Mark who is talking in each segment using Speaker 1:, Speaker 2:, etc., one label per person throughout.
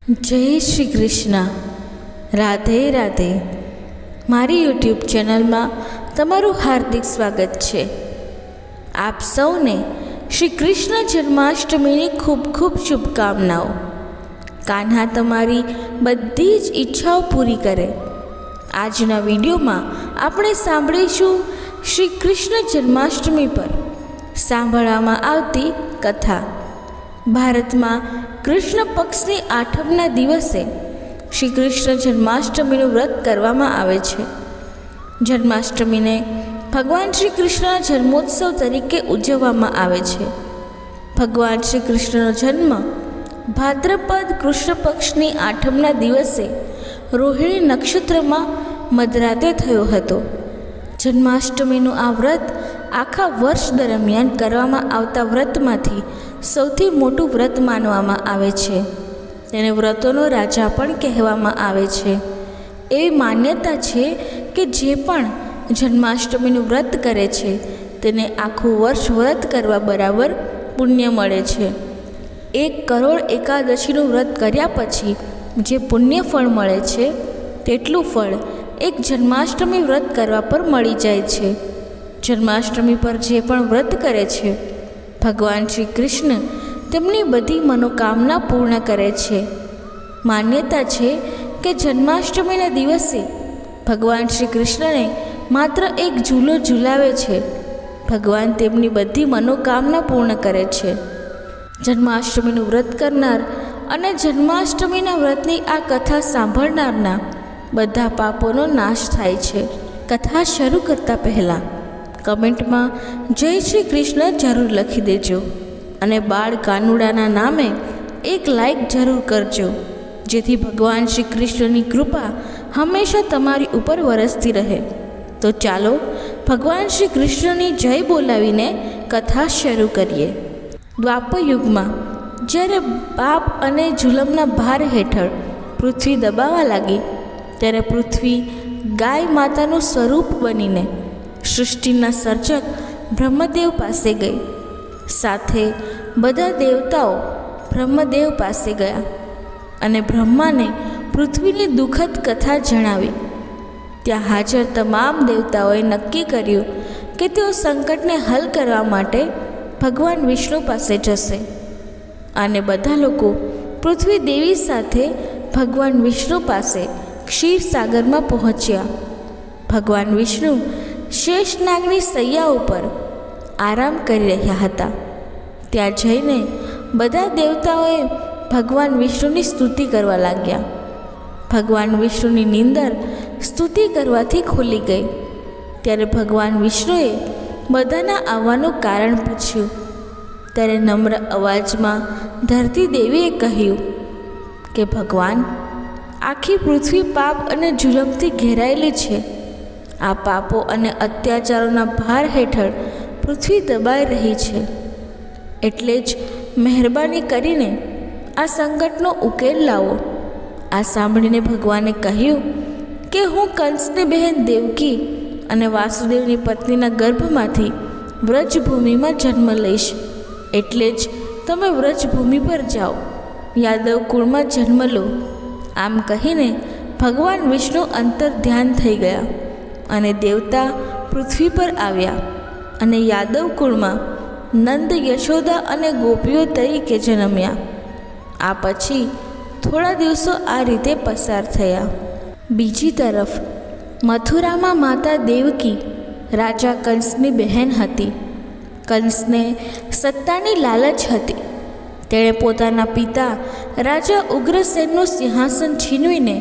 Speaker 1: જય શ્રી કૃષ્ણ. રાધે રાધે. મારી યુટ્યુબ ચેનલમાં તમારું હાર્દિક સ્વાગત છે. આપ સૌને શ્રી કૃષ્ણ જન્માષ્ટમીની ખૂબ ખૂબ શુભકામનાઓ. કાન્હા તમારી બધી જ ઈચ્છાઓ પૂરી કરે. આજના વિડીયોમાં આપણે સાંભળીશું શ્રી કૃષ્ણ જન્માષ્ટમી પર સાંભળવામાં આવતી કથા. ભારતમાં કૃષ્ણ પક્ષની આઠમના દિવસે શ્રી કૃષ્ણ જન્માષ્ટમીનું વ્રત કરવામાં આવે છે. જન્માષ્ટમીને ભગવાન શ્રી કૃષ્ણના જન્મોત્સવ તરીકે ઉજવવામાં આવે છે. ભગવાન શ્રી કૃષ્ણનો જન્મ ભાદ્રપદ કૃષ્ણ પક્ષની આઠમના દિવસે રોહિણી નક્ષત્રમાં મધરાતે થયો હતો. જન્માષ્ટમીનું આ વ્રત આખા વર્ષ દરમિયાન કરવામાં આવતા વ્રતમાંથી સૌથી મોટું વ્રત માનવામાં આવે છે. તેને વ્રતોનો રાજા પણ કહેવામાં આવે છે. એવી માન્યતા છે કે જે પણ જન્માષ્ટમીનું વ્રત કરે છે તેને આખું વર્ષ વ્રત કરવા બરાબર પુણ્ય મળે છે. 1 કરોડ એકાદશીનું વ્રત કર્યા પછી જે પુણ્ય ફળ મળે છે તેટલું ફળ એક જન્માષ્ટમી વ્રત કરવા પર મળી જાય છે. જન્માષ્ટમી પર જે પણ વ્રત કરે છે ભગવાન શ્રી કૃષ્ણ તેમની બધી મનોકામના પૂર્ણ કરે છે. માન્યતા છે કે જન્માષ્ટમીના દિવસે ભગવાન શ્રી કૃષ્ણને માત્ર એક ઝૂલો ઝૂલાવે છે. ભગવાન તેમની બધી મનોકામના પૂર્ણ કરે છે. જન્માષ્ટમીનું વ્રત કરનાર અને જન્માષ્ટમીના વ્રતની આ કથા સાંભળનારના બધા પાપોનો નાશ થાય છે. કથા શરૂ કરતાં પહેલાં કમેન્ટમાં જય શ્રી કૃષ્ણ જરૂર લખી દેજો અને બાળ કાનુડાના નામે એક લાઈક જરૂર કરજો, જેથી ભગવાન શ્રી કૃષ્ણની કૃપા હંમેશા તમારી ઉપર વરસતી રહે. તો ચાલો ભગવાન શ્રી કૃષ્ણની જય બોલાવીને કથા શરૂ કરીએ. દ્વાપર યુગમાં જ્યારે પાપ અને જુલમના ભાર હેઠળ પૃથ્વી દબાવા લાગી ત્યારે પૃથ્વી ગાય માતાનું સ્વરૂપ બનીને સૃષ્ટિના સર્જક બ્રહ્મદેવ પાસે ગઈ. સાથે બધા દેવતાઓ બ્રહ્મદેવ પાસે ગયા અને બ્રહ્માને પૃથ્વીની દુઃખદ કથા જણાવી. ત્યાં હાજર તમામ દેવતાઓએ નક્કી કર્યું કે તેઓ સંકટને હલ કરવા માટે ભગવાન વિષ્ણુ પાસે જશે. અને બધા લોકો પૃથ્વી દેવી સાથે ભગવાન વિષ્ણુ પાસે ક્ષીરસાગરમાં પહોંચ્યા. ભગવાન વિષ્ણુ શેષનાગની સૈયા ઉપર આરામ કરી રહ્યા હતા. ત્યાં જઈને બધા દેવતાઓએ ભગવાન વિષ્ણુની સ્તુતિ કરવા લાગ્યા. ભગવાન વિષ્ણુની નીંદર સ્તુતિ કરવાથી ખુલી ગઈ. ત્યારે ભગવાન વિષ્ણુએ બધાના આવવાનું કારણ પૂછ્યું. ત્યારે નમ્ર અવાજમાં ધરતી દેવીએ કહ્યું કે ભગવાન, આખી પૃથ્વી પાપ અને જુલમથી ઘેરાયેલી છે. આ પાપો અને અત્યાચારોના ભાર હેઠળ પૃથ્વી દબાઈ રહી છે. એટલે જ મહેરબાની કરીને આ સંકટનો ઉકેલ લાવો. આ સાંભળીને ભગવાને કહ્યું કે હું કંસની બહેન દેવકી અને વાસુદેવની પત્નીના ગર્ભમાંથી વ્રજભૂમિમાં જન્મ લઈશ. એટલે જ તમે વ્રજભૂમિ પર જાઓ, યાદવ કુળમાં જન્મ લો. આમ કહીને ભગવાન વિષ્ણુ અંતર ધ્યાન થઈ ગયા અને દેવતા પૃથ્વી પર આવ્યા અને યાદવ કુળમાં નંદ, યશોદા અને ગોપીઓ તરીકે જન્મ્યા. આ પછી થોડા દિવસો આ રીતે પસાર થયા. બીજી તરફ મથુરામાં માતા દેવકી રાજા કંસની બહેન હતી. કંસને સત્તાની લાલચ હતી. તેણે પોતાના પિતા રાજા ઉગ્રસેનનું સિંહાસન છીનવીને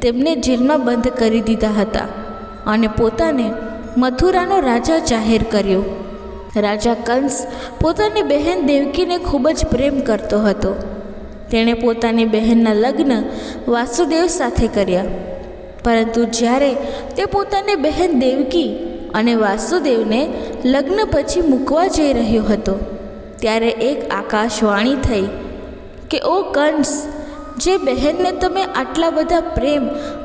Speaker 1: તેમને જેલમાં બંધ કરી દીધા હતા અને પોતાને મથુરાનો રાજા જાહેર કર્યો. રાજા કંસ પોતાની બહેન દેવકીને ખૂબ જ પ્રેમ કરતો હતો. તેણે પોતાની બહેનના લગ્ન વાસુદેવ સાથે કર્યા. પરંતુ જ્યારે તે પોતાની બહેન દેવકી અને વાસુદેવને લગ્ન પછી મૂકવા જઈ રહ્યો હતો ત્યારે એક આકાશવાણી થઈ કે ઓ કંસ, જે બહેનને તમે આટલા બધા પ્રેમ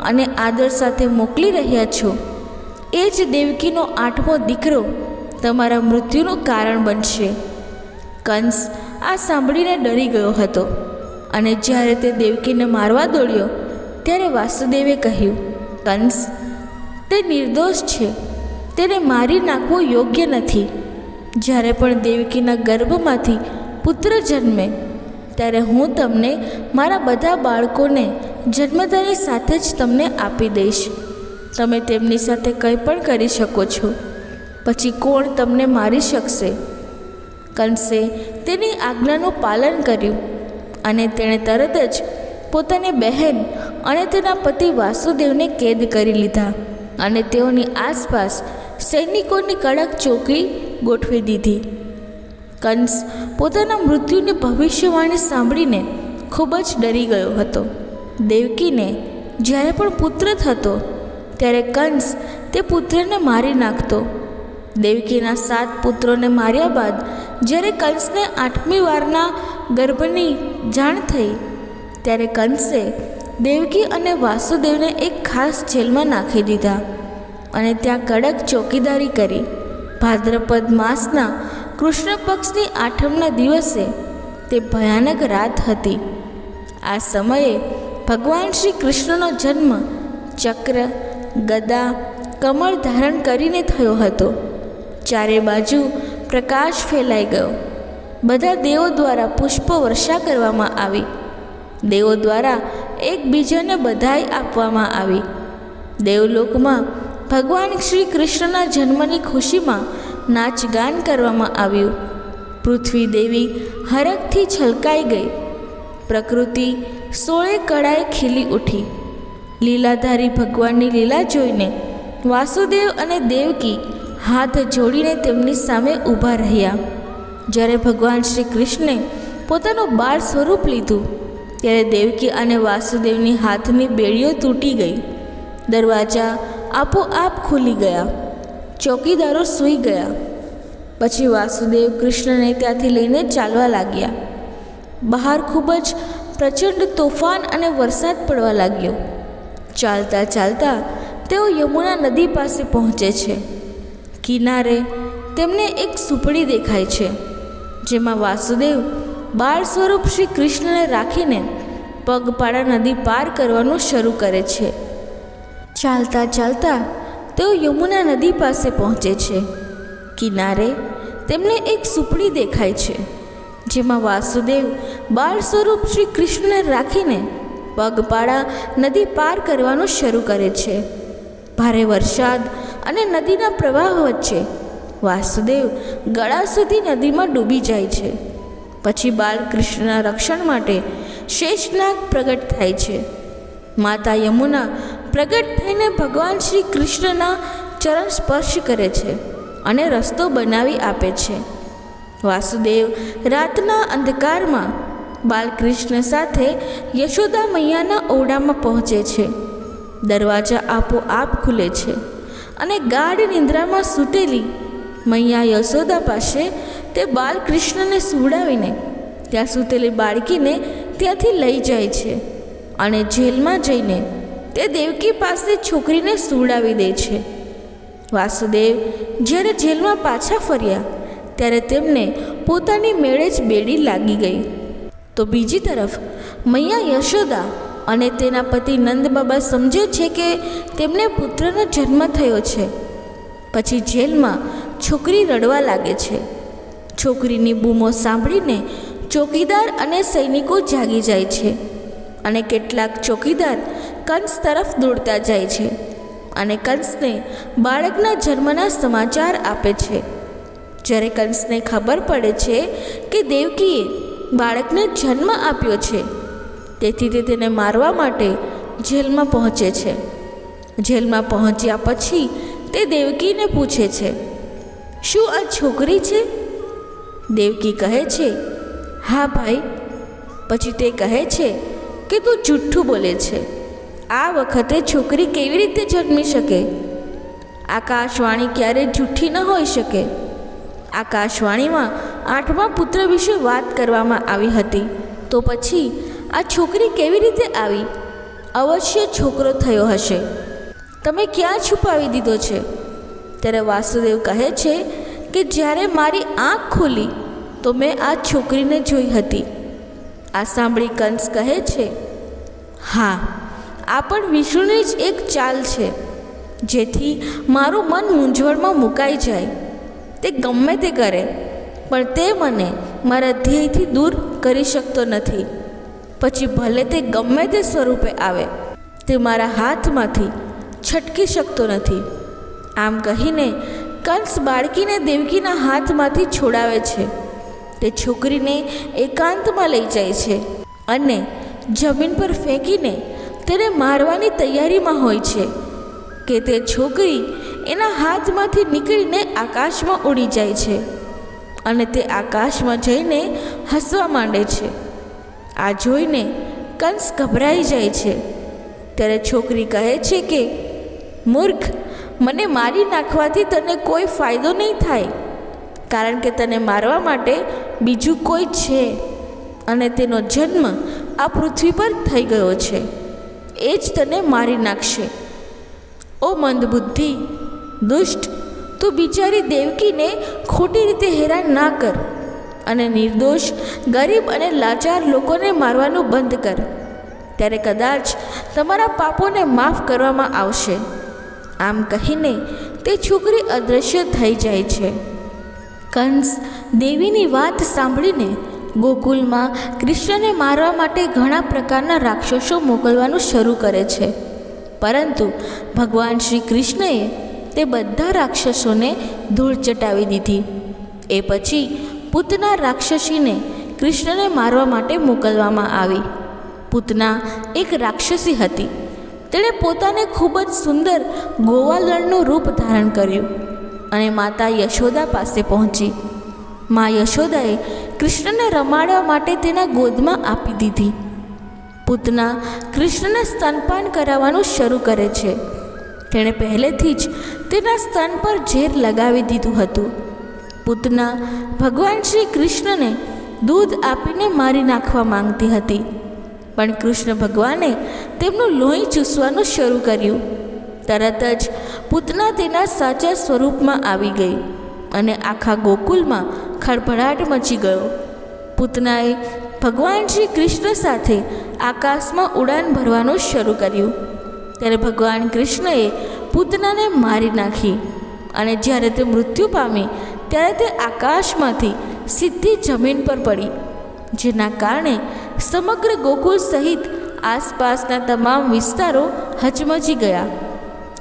Speaker 1: અને આદર સાથે મોકલી રહ્યા છો એ જ દેવકીનો 8મો દીકરો તમારા મૃત્યુનું કારણ બનશે. કંસ આ સાંભળીને ડરી ગયો હતો અને જ્યારે તે દેવકીને મારવા દોડ્યો ત્યારે વાસુદેવે કહ્યું, કંસ, તે નિર્દોષ છે, તેને મારી નાખવો યોગ્ય નથી. જ્યારે પણ દેવકીના ગર્ભમાંથી પુત્ર જન્મે ત્યારે હું તમને મારા બધા બાળકોને જન્મતાની સાથે જ તમને આપી દઈશ. તમે તેમની સાથે કંઈ પણ કરી શકો છો. પછી કોણ તમને મારી શકશે? કંસે તેની આજ્ઞાનું પાલન કર્યું અને તેણે તરત જ પોતાની બહેન અને તેના પતિ વાસુદેવને કેદ કરી લીધા અને તેઓની આસપાસ સૈનિકોની કડક ચોકી ગોઠવી દીધી. કંસ પોતાના મૃત્યુની ભવિષ્યવાણી સાંભળીને ખૂબ જ ડરી ગયો હતો. દેવકીને જ્યારે પણ પુત્ર થતો ત્યારે કંસ તે પુત્રને મારી નાખતો. દેવકીના 7 પુત્રોને માર્યા બાદ જ્યારે કંસને 8મી વારના ગર્ભની જાણ થઈ ત્યારે કંસે દેવકી અને વાસુદેવને એક ખાસ જેલમાં નાખી દીધા અને ત્યાં કડક ચોકીદારી કરી. ભાદ્રપદ માસના કૃષ્ણ પક્ષની 8મના દિવસે તે ભયાનક રાત હતી. આ સમયે ભગવાન શ્રી કૃષ્ણનો જન્મ ચક્ર, ગદા, કમળ ધારણ કરીને થયો હતો. ચારે બાજુ પ્રકાશ ફેલાઈ ગયો. બધા દેવો દ્વારા પુષ્પ વર્ષા કરવામાં આવી. દેવો દ્વારા એકબીજાને બધાઈ આપવામાં આવી. દેવલોકમાં ભગવાન શ્રી કૃષ્ણના જન્મની ખુશીમાં નાચગાન કરવામાં આવ્યું. પૃથ્વી દેવી હરખથી છલકાઈ ગઈ. પ્રકૃતિ 16 કળાએ ખીલી ઉઠી. લીલાધારી ભગવાનની લીલા જોઈને વાસુદેવ અને દેવકી હાથ જોડીને તેમની સામે ઊભા રહ્યા. જ્યારે ભગવાન શ્રી કૃષ્ણે પોતાનું બાળ સ્વરૂપ લીધું ત્યારે દેવકી અને વાસુદેવની હાથની બેડીઓ તૂટી ગઈ. દરવાજા આપોઆપ ખુલી ગયા. ચોકીદારો સૂઈ ગયા. પછી વાસુદેવ કૃષ્ણને ત્યાંથી લઈને ચાલવા લાગ્યા. બહાર ખૂબ જ પ્રચંડ તોફાન અને વરસાદ પડવા લાગ્યો. ચાલતા ચાલતા તેઓ યમુના નદી પાસે પહોંચે છે. કિનારે તેમને એક સુપડી દેખાય છે જેમાં વાસુદેવ બાળ સ્વરૂપ શ્રી કૃષ્ણને રાખીને પગપાળા નદી પાર કરવાનું શરૂ કરે છે. ચાલતા ચાલતા તેઓ યમુના નદી પાસે પહોંચે છે. કિનારે તેમને એક સુપડી દેખાય છે જેમાં વાસુદેવ બાળ સ્વરૂપ શ્રી કૃષ્ણને રાખીને પગપાળા નદી પાર કરવાનું શરૂ કરે છે. ભારે વરસાદ અને નદીના પ્રવાહ વચ્ચે વાસુદેવ ગળા સુધી નદીમાં ડૂબી જાય છે. પછી બાલકૃષ્ણના રક્ષણ માટે શેષનાગ પ્રગટ થાય છે. માતા યમુના પ્રગટ થઈને ભગવાન શ્રી કૃષ્ણના ચરણ સ્પર્શ કરે છે અને રસ્તો બનાવી આપે છે. વાસુદેવ રાતના અંધકારમાં બાલકૃષ્ણ સાથે યશોદા મૈયાના ઓરડામાં પહોંચે છે. દરવાજા આપોઆપ ખુલે છે અને ગાઢ નિંદ્રામાં સૂતેલી મૈયા યશોદા પાસે તે બાલકૃષ્ણને સુવડાવીને ત્યાં સૂતેલી બાળકીને ત્યાંથી લઈ જાય છે અને જેલમાં જઈને તે દેવકી પાસે છોકરીને સુવડાવી દે છે. વાસુદેવ જ્યારે જેલમાં પાછા ફર્યા ત્યારે તેમને પોતાની મેળે જ બેડી લાગી ગઈ. તો બીજી તરફ મૈયા યશોદા અને તેના પતિ નંદબાબા સમજે છે કે તેમને પુત્રનો જન્મ થયો છે. પછી જેલમાં છોકરી રડવા લાગે છે. છોકરીની બૂમો સાંભળીને ચોકીદાર અને સૈનિકો જાગી જાય છે અને કેટલાક ચોકીદાર કંસ તરફ દોડતા જાય છે અને કંસને બાળકના જન્મના સમાચાર આપે છે. જ્યારે કંસને ખબર પડે છે કે દેવકીએ બાળકને જન્મ આપ્યો છે તેથી તે તેને મારવા માટે જેલમાં પહોંચે છે. જેલમાં પહોંચ્યા પછી તે દેવકીને પૂછે છે, શું આ છોકરી છે? દેવકી કહે છે, હા ભાઈ. પછી તે કહે છે કે તું જુઠ્ઠું બોલે છે. આ વખતે છોકરી કેવી રીતે જન્મી શકે? આકાશવાણી ક્યારેય જુઠ્ઠી ન હોઈ શકે. આકાશવાણીમાં 8મા પુત્ર વિશે વાત કરવામાં આવી હતી. તો પછી આ છોકરી કેવી રીતે આવી? અવશ્ય છોકરો થયો હશે. તમે ક્યાં છુપાવી દીધો છે? ત્યારે વાસુદેવ કહે છે કે જ્યારે મારી આંખ ખુલી તો મેં આ છોકરીને જોઈ હતી. આ સાંભળી કંસ કહે છે, હા, આ પણ વિષ્ણુની જ એક ચાલ છે, જેથી મારું મન મૂંઝવણમાં મુકાઈ જાય. તે ગમે તે કરે, પણ તે મને મારા ધ્યેયથી દૂર કરી શકતો નથી. પછી ભલે તે ગમે તે સ્વરૂપે આવે, તે મારા હાથમાંથી છટકી શકતો નથી. આમ કહીને કંસ બાળકીને દેવકીના હાથમાંથી છોડાવે છે. તે છોકરીને એકાંતમાં લઈ જાય છે અને જમીન પર ફેંકીને તેને મારવાની તૈયારીમાં હોય છે કે તે છોકરી એના હાથમાંથી નીકળીને આકાશમાં ઉડી જાય છે અને તે આકાશમાં જઈને હસવા માંડે છે. આ જોઈને કંસ ગભરાઈ જાય છે. ત્યારે છોકરી કહે છે કે, મૂર્ખ, મને મારી નાખવાથી તને કોઈ ફાયદો નહીં થાય, કારણ કે તને મારવા માટે બીજું કોઈ છે અને તેનો જન્મ આ પૃથ્વી પર થઈ ગયો છે. એ જ તને મારી નાખશે. ઓ મંદબુદ્ધિ, દુષ્ટ, તું બિચારી દેવકીને ખોટી રીતે હેરાન ના કર અને નિર્દોષ, ગરીબ અને લાચાર લોકોને મારવાનું બંધ કર. ત્યારે કદાચ તમારા પાપોને માફ કરવામાં આવશે. આમ કહીને તે છોકરી અદૃશ્ય થઈ જાય છે. કંસ દેવીની વાત સાંભળીને ગોકુલમાં કૃષ્ણને મારવા માટે ઘણા પ્રકારના રાક્ષસો મોકલવાનું શરૂ કરે છે. પરંતુ ભગવાન શ્રી કૃષ્ણએ તે બધા રાક્ષસોને ધૂળ ચટાવી દીધી. એ પછી પૂતના રાક્ષસીને કૃષ્ણને મારવા માટે મોકલવામાં આવી. પૂતના એક રાક્ષસી હતી. તેણે પોતાને ખૂબ જ સુંદર ગોવાલણનું રૂપ ધારણ કર્યું અને માતા યશોદા પાસે પહોંચી. મા યશોદાએ કૃષ્ણને રમાડવા માટે તેના ગોદમાં આપી દીધી. પૂતના કૃષ્ણને સ્તનપાન કરાવવાનું શરૂ કરે છે. તેણે પહેલેથી જ તેના સ્તન પર ઝેર લગાવી દીધું હતું. પૂતના ભગવાન શ્રી કૃષ્ણને દૂધ આપીને મારી નાખવા માંગતી હતી, પણ કૃષ્ણ ભગવાને તેમનું લોહી ચૂસવાનું શરૂ કર્યું. તરત જ પૂતના તેના સાચા સ્વરૂપમાં આવી ગઈ અને આખા ગોકુલમાં ખળભળાટ મચી ગયો. પૂતનાએ ભગવાન શ્રી કૃષ્ણ સાથે આકાશમાં ઉડાન ભરવાનું શરૂ કર્યું. ત્યારે ભગવાન કૃષ્ણએ પૂતનાને મારી નાખી અને જ્યારે તે મૃત્યુ પામી ત્યારે તે આકાશમાંથી સીધી જમીન પર પડી, જેના કારણે સમગ્ર ગોકુલ સહિત આસપાસના તમામ વિસ્તારો હચમચી ગયા.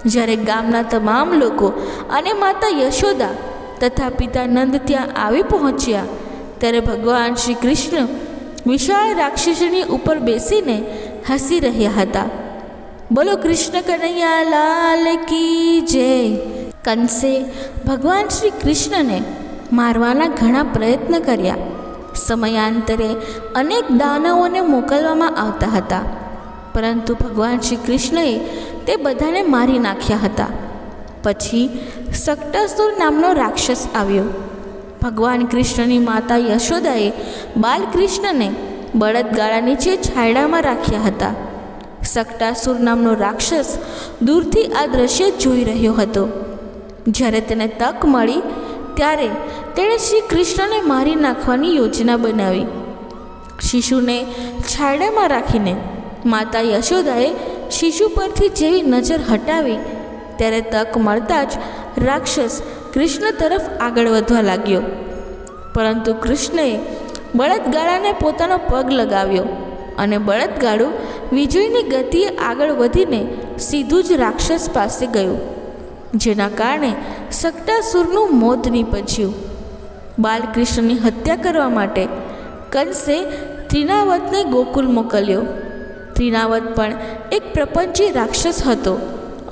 Speaker 1: જ્યારે ગામના તમામ લોકો અને માતા યશોદા તથા પિતા નંદ ત્યાં આવી પહોંચ્યા, ત્યારે ભગવાન શ્રી કૃષ્ણ વિશાળ રાક્ષસની ઉપર બેસીને હસી રહ્યા હતા. બોલો કૃષ્ણ કનૈયા લાલ કી જય. કંસે ભગવાન શ્રી કૃષ્ણને મારવાના ઘણા પ્રયત્ન કર્યા. સમયાંતરે અનેક દાનવોને મોકલવામાં આવતા હતા, પરંતુ ભગવાન શ્રી કૃષ્ણએ તે બધાને મારી નાખ્યા હતા. પછી શકટાસુર નામનો રાક્ષસ આવ્યો. ભગવાન કૃષ્ણની માતા યશોદાએ બાલકૃષ્ણને બળદગાડા નીચે છાયડામાં રાખ્યા હતા. શકટાસુર નામનો રાક્ષસ દૂરથી આ દ્રશ્ય જોઈ રહ્યો હતો. જ્યારે તેને તક મળી ત્યારે તેણે શ્રી કૃષ્ણને મારી નાખવાની યોજના બનાવી. શિશુને છાયડામાં રાખીને માતા યશોદાએ શિશુ પરથી જેવી નજર હટાવી, ત્યારે તક મળતાં જ રાક્ષસ કૃષ્ણ તરફ આગળ વધવા લાગ્યો. પરંતુ કૃષ્ણએ બળદગાડાને પોતાનો પગ લગાવ્યો અને બળદગાડું વીજળીની ગતિએ આગળ વધીને સીધું જ રાક્ષસ પાસે ગયું, જેના કારણે શકટાસુરનું મોત નીપજ્યું. બાલકૃષ્ણની હત્યા કરવા માટે કંસે ત્રિનાવતને ગોકુલ મોકલ્યો. ત્રિનાવત પણ એક પ્રપંચી રાક્ષસ હતો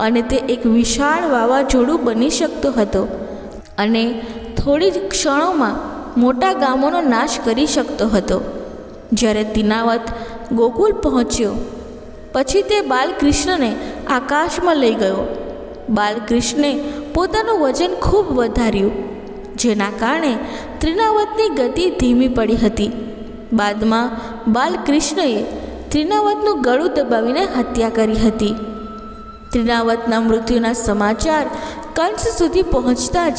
Speaker 1: અને તે એક વિશાળ વાવાઝોડું બની શકતો હતો અને થોડી જ ક્ષણોમાં મોટા ગામોનો નાશ કરી શકતો હતો. જ્યારે ત્રિનાવત ગોકુલ પહોંચ્યો પછી તે બાલકૃષ્ણને આકાશમાં લઈ ગયો. બાલકૃષ્ણે પોતાનું વજન ખૂબ વધાર્યું, જેના કારણે ત્રિનાવતની ગતિ ધીમી પડી હતી. બાદમાં બાલકૃષ્ણએ ત્રિનાવતનું ગળું દબાવીને હત્યા કરી હતી. ત્રિનાવતના મૃત્યુના સમાચાર કંસ સુધી પહોંચતા જ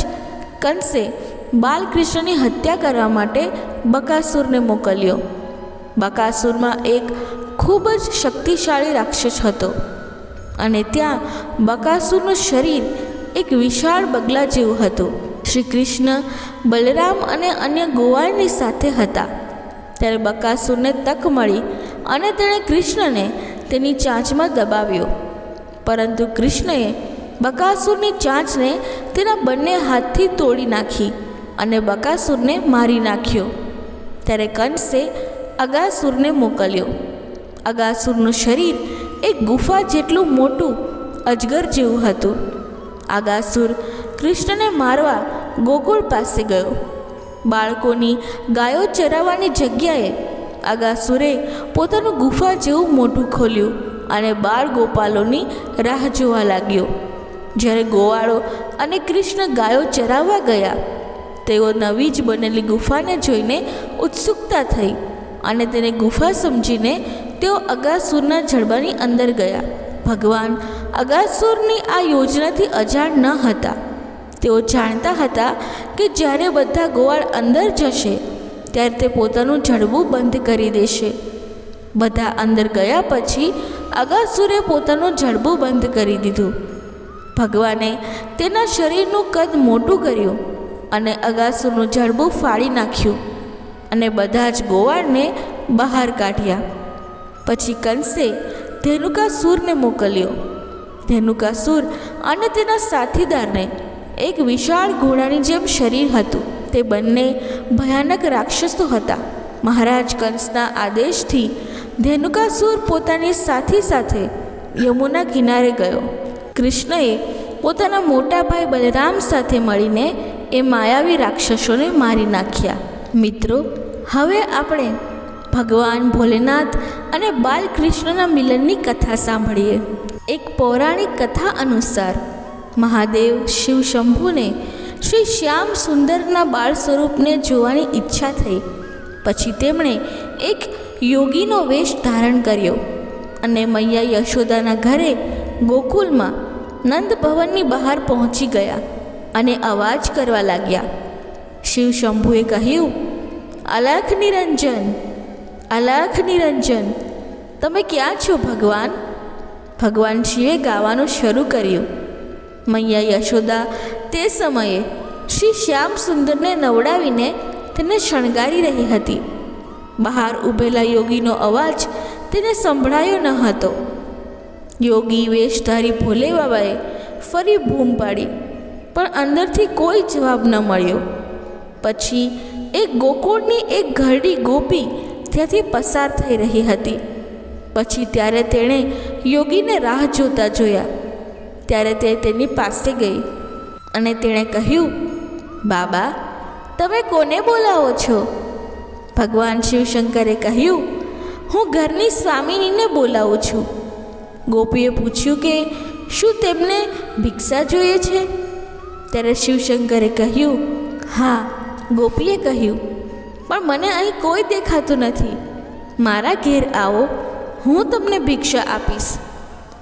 Speaker 1: કંસે બાલકૃષ્ણની હત્યા કરવા માટે બકાસુરને મોકલ્યો. બકાસુરમાં એક ખૂબ જ શક્તિશાળી રાક્ષસ હતો અને ત્યાં બકાસુરનું શરીર એક વિશાળ બગલા જેવું હતું. શ્રી કૃષ્ણ, બલરામ અને અન્ય ગોવાળની સાથે હતા. ત્યારે બકાસુરને તક મળી અને તેણે કૃષ્ણને તેની ચાંચમાં દબાવ્યો, પરંતુ કૃષ્ણએ બકાસુરની ચાંચને તેના બંને હાથથી તોડી નાખી અને બકાસુરને મારી નાખ્યો. ત્યારે કંસે અગાસુરને મોકલ્યો. અગાસુરનું શરીર એક ગુફા જેટલું મોટું અજગર જેવું હતું. અગાસુર કૃષ્ણને મારવા ગોકુળ પાસે ગયો. બાળકોની ગાયો ચરાવવાની જગ્યાએ અગાસુરે પોતાનું ગુફા જેવું મોઢું ખોલ્યું અને બાળ ગોપાલોની રાહ જોવા લાગ્યો. જ્યારે ગોવાળો અને કૃષ્ણ ગાયો ચરાવવા ગયા, તેઓ નવી જ બનેલી ગુફાને જોઈને ઉત્સુકતા થઈ અને તેને ગુફા સમજીને તેઓ અગાસુરના જડબાની અંદર ગયા. ભગવાન અગાસુરની આ યોજનાથી અજાણ ન હતા. તેઓ જાણતા હતા કે જ્યારે બધા ગોવાળ અંદર જશે ત્યારે તે પોતાનું જડબું બંધ કરી દેશે. બધા અંદર ગયા પછી અગાસુરે પોતાનું જડબું બંધ કરી દીધું. ભગવાને તેના શરીરનું કદ મોટું કર્યું અને અગાસુરનું જડબું ફાડી નાખ્યું અને બધા જ ગોવાળને બહાર કાઢ્યા. પછી કંસે ધેનુકાસુરને મોકલ્યો. ધેનુકાસુર અને તેના સાથીદારને એક વિશાળ ઘોડાની જેમ શરીર હતું. તે બંને ભયાનક રાક્ષસો હતા. મહારાજ કંસના આદેશથી ધેનુકાસુર પોતાની સાથી સાથે યમુના કિનારે ગયો. કૃષ્ણએ પોતાના મોટા ભાઈ બલરામ સાથે મળીને એ માયાવી રાક્ષસોને મારી નાખ્યા. મિત્રો, હવે આપણે ભગવાન ભોલેનાથ અને બાલકૃષ્ણના મિલનની કથા સાંભળીએ. એક પૌરાણિક કથા અનુસાર મહાદેવ શિવ શંભુને શ્રી શ્યામ સુંદરના બાળ સ્વરૂપને જોવાની ઈચ્છા થઈ. પછી તેમણે એક યોગીનો વેશ ધારણ કર્યો અને મૈયા યશોદાના ઘરે ગોકુલમાં નંદ ભવનની બહાર પહોંચી ગયા અને અવાજ કરવા લાગ્યા. શિવ શંભુએ કહ્યું, અલખ નિરંજન, અલખ નિરંજન, તમે ક્યાં છો ભગવાન? ભગવાન શિવે ગાવાનું શરૂ કર્યું. મૈયા યશોદા તે સમયે શ્રી શ્યામ સુંદરને નવડાવીને તેને શણગારી રહી હતી. બહાર ઊભેલા યોગીનો અવાજ તેને સંભળાયો ન હતો. યોગી વેશધારી ભોલે બાબાએ ફરી બૂમ પાડી, પણ અંદરથી કોઈ જવાબ ન મળ્યો. પછી એક ગોકુળની એક ઘરડી ગોપી ત્યાંથી પસાર થઈ રહી હતી. પછી ત્યારે તેણે યોગીને રાહ જોતા જોયા. ત્યારે તે તેની પાસે ગઈ અને તેણે કહ્યું, બાબા, તમે કોને બોલાવો છો? ભગવાન શિવશંકરે કહ્યું, હું ઘરની સ્વામિનીને બોલાવું છું. ગોપીએ પૂછ્યું કે શું તેમને ભિક્ષા જોઈએ છે? ત્યારે શિવશંકરે કહ્યું, હા. ગોપીએ કહ્યું, પણ મને અહીં કોઈ દેખાતું નથી. મારા ઘેર આવો, હું તમને ભિક્ષા આપીશ.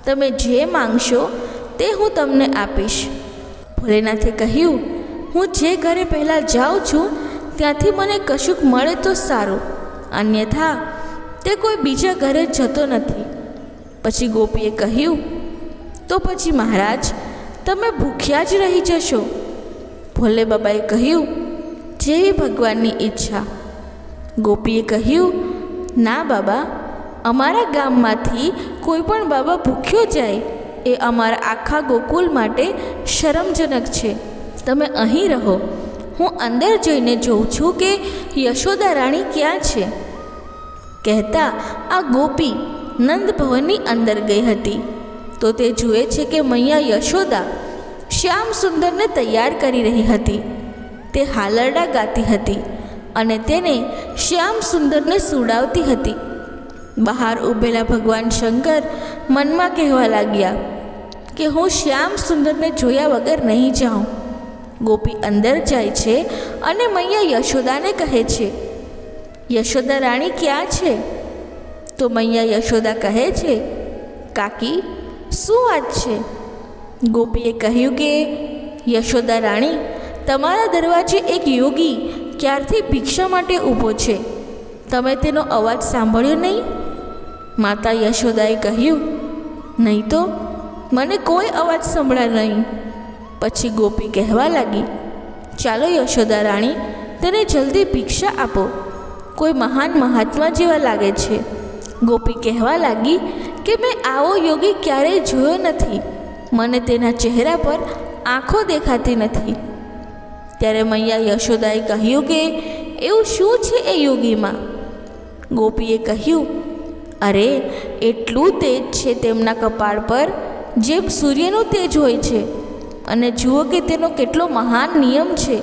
Speaker 1: તમે જે માંગશો તે હું તમને આપીશ. ભોલેનાથે કહ્યું, હું જે ઘરે પહેલાં જાઉં છું ત્યાંથી મને કશુંક મળે તો સારું, અન્યથા તે કોઈ બીજા ઘરે જતો નથી. પછી ગોપીએ કહ્યું, તો પછી મહારાજ તમે ભૂખ્યા જ રહી જશો. ભોલે બાબાએ કહ્યું, જેવી ભગવાનની ઈચ્છા. ગોપીએ કહ્યું, ના બાબા, અમારા ગામમાંથી કોઈ પણ બાબા ભૂખ્યો જાય એ અમારા આખા ગોકુલ માટે શરમજનક છે. તમે અહીં રહો, હું અંદર જઈને જોઉં છું કે યશોદા રાણી ક્યાં છે. કહેતા આ ગોપી નંદ ભવનની અંદર ગઈ હતી તો તે જુએ છે કે મૈયા યશોદા શ્યામ સુંદરને તૈયાર કરી રહી હતી. તે હાલરડા ગાતી હતી અને તેને શ્યામ સુંદરને સુડાવતી હતી. બહાર ઊભેલા ભગવાન શંકર મનમાં કહેવા લાગ્યા કે હું શ્યામ સુંદરને જોયા વગર નહીં જાઉં. ગોપી અંદર જાય છે અને મૈયા યશોદાને કહે છે, યશોદા રાણી ક્યાં છે? તો મૈયા યશોદા કહે છે, કાકી શું વાત છે? ગોપીએ કહ્યું કે યશોદા રાણી, તમારા દરવાજે એક યોગી ક્યારથી ભિક્ષા માટે ઊભો છે. તમે તેનો અવાજ સાંભળ્યો નહીં? માતા યશોદાએ કહ્યું, નહીં તો, મને કોઈ અવાજ સંભળાય નહીં. પછી ગોપી કહેવા લાગી, ચાલો યશોદા રાણી, તેને જલ્દી ભિક્ષા આપો, કોઈ મહાન મહાત્મા જેવા લાગે છે. ગોપી કહેવા લાગી કે મેં આવો યોગી ક્યારેય જોયો નથી, મને તેના ચહેરા પર આંખો દેખાતી નથી. ત્યારે મૈયા યશોદાએ કહ્યું કે એવું શું છે એ યોગીમાં? ગોપીએ કહ્યું, અરે એટલું તેજ છે તેમના કપાળ પર જેમ સૂર્યનું તેજ હોય છે. અને જુઓ કે તેનો કેટલો મહાન નિયમ છે.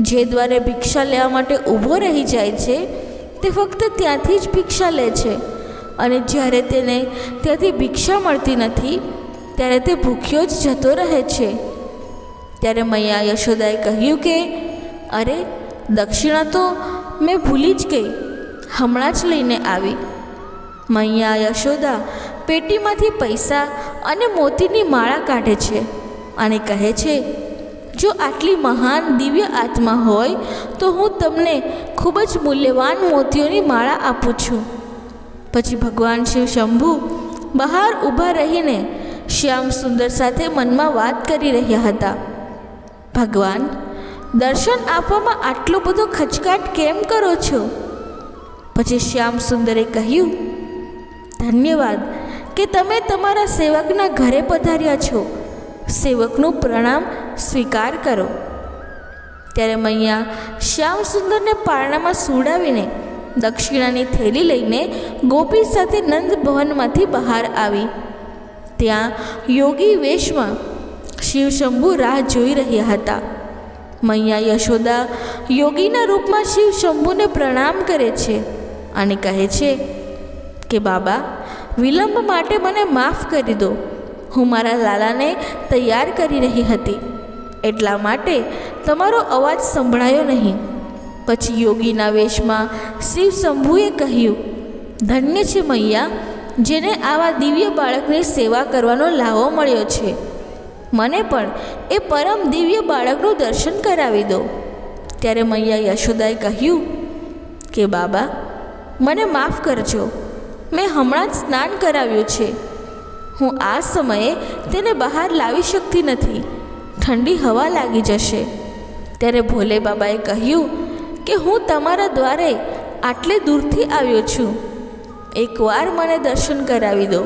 Speaker 1: જે દ્વારે ભિક્ષા લેવા માટે ઊભો રહી જાય છે તે ફક્ત ત્યાંથી જ ભિક્ષા લે છે, અને જ્યારે તેને ત્યાંથી ભિક્ષા મળતી નથી ત્યારે તે ભૂખ્યો જ જતો રહે છે. ત્યારે મૈયા યશોદાએ કહ્યું કે અરે દક્ષિણા તો મેં ભૂલી જ ગઈ, હમણાં જ લઈને આવી. મૈયા યશોદા પેટીમાંથી પૈસા અને મોતીની માળા કાઢે છે અને કહે છે, જો આટલી મહાન દિવ્ય આત્મા હોય તો હું તમને ખૂબ જ મૂલ્યવાન મોતીઓની માળા આપું છું. પછી ભગવાન શિવ શંભુ બહાર ઊભા રહીને શ્યામ સુંદર સાથે મનમાં વાત કરી રહ્યા હતા. ભગવાન, દર્શન આપવામાં આટલો બધો ખચકાટ કેમ કરો છો? પછી શ્યામ સુંદરે કહ્યું, ધન્યવાદ કે તમે તમારા સેવકના ઘરે પધાર્યા છો, સેવકનું પ્રણામ સ્વીકાર કરો. ત્યારે મૈયા શ્યામ સુંદરને પારણામાં સુડાવીને દક્ષિણાની થેલી લઈને ગોપી સાથે નંદ ભવનમાંથી બહાર આવી. ત્યાં યોગી વેશમાં શિવશંભુ રાહ જોઈ રહ્યા હતા. મૈયા યશોદા યોગીના રૂપમાં શિવશંભુને પ્રણામ કરે છે અને કહે છે કે બાબા, વિલંબ માટે મને માફ કરી દો. હું મારા લાલાને તૈયાર કરી રહી હતી, એટલા માટે તમારો અવાજ સંભળાયો નહીં. પછી યોગીના વેશમાં શિવશંભુએ કહ્યું, ધન્ય છે મૈયા, જેને આવા દિવ્ય બાળકની સેવા કરવાનો લાવો મળ્યો છે. મને પણ એ પરમ દિવ્ય બાળકનું દર્શન કરાવી દો. ત્યારે મૈયા યશોદાએ કહ્યું કે બાબા, મને માફ કરજો, મેં હમણાં જ સ્નાન કરાવ્યું છે. હું આ સમયે તેને બહાર લાવી શકતી નથી, ઠંડી હવા લાગી જશે. ત્યારે ભોલે બાબાએ કહ્યું કે હું તમારા દ્વારે આટલે દૂરથી આવ્યો છું, એકવાર મને દર્શન કરાવી દો.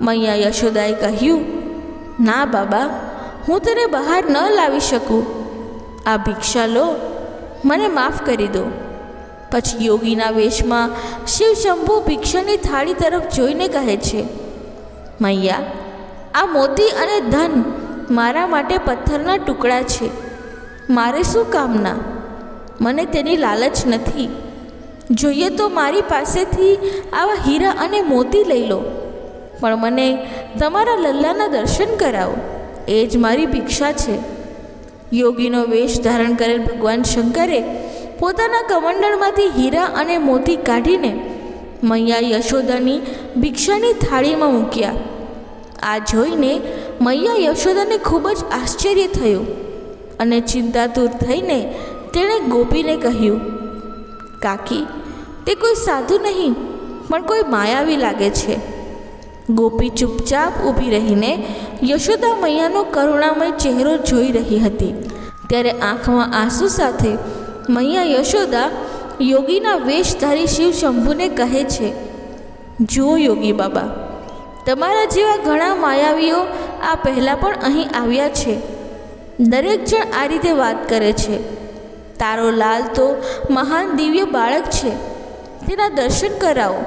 Speaker 1: મૈયા યશોદાએ કહ્યું, ના બાબા, હું તને બહાર ન લાવી શકું. આ ભિક્ષા લો, મને માફ કરી દો. પછી યોગીના વેશમાં શિવશંભુ ભિક્ષાની થાળી તરફ જોઈને કહે છે, મૈયા, આ મોતી અને ધન મારા માટે પથ્થરના ટુકડા છે. મારે શું કામના? મને તેની લાલચ નથી. જોઈએ તો મારી પાસેથી આવા હીરા અને મોતી લઈ લો, પણ મને તમારા લલ્લાના દર્શન કરાવો, એ જ મારી ભિક્ષા છે. યોગીનો વેશ ધારણ કરેલ ભગવાન શંકરે પોતાના કમંડળમાંથી હીરા અને મોતી કાઢીને મૈયા યશોદાની ભિક્ષાની થાળીમાં મૂક્યા. આ જોઈને મૈયા યશોદાને ખૂબ જ આશ્ચર્ય થયું અને ચિંતાતુર થઈને તેણે ગોપીને કહ્યું, કાકી, તે કોઈ સાધુ નહીં પણ કોઈ માયાવી લાગે છે. ગોપી ચૂપચાપ ઊભી રહીને યશોદા મૈયાનો કરુણામય ચહેરો જોઈ રહી હતી. ત્યારે આંખમાં આંસુ સાથે મૈયા યશોદા યોગીના વેશધારી શિવશંભુને કહે છે, જુઓ યોગી બાબા, તમારા જેવા ઘણા માયાવીઓ આ પહેલાં પણ અહીં આવ્યા છે. દરેક જણ આ રીતે વાત કરે છે, તારો લાલ તો મહાન દિવ્ય બાળક છે, તેના દર્શન કરાવો,